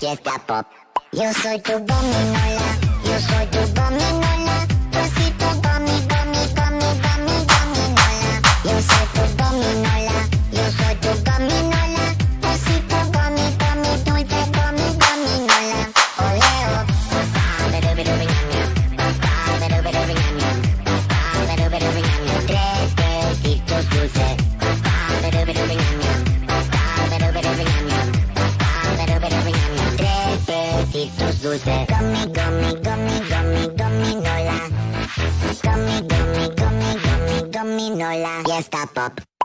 fiesta pop. Yo soy tu gominola, yo soy tu gominola. Yo soy tu gominola. Yo soy tu gominola, yo soy tu gominola. Yo soy tu dulce gominola. Oleo. Tres besitos dulces. Besitos dulces. Gummy, gummy, gummy, gummy, gominola. Gummy, gummy, gummy, gummy, gominola. Fiesta pop.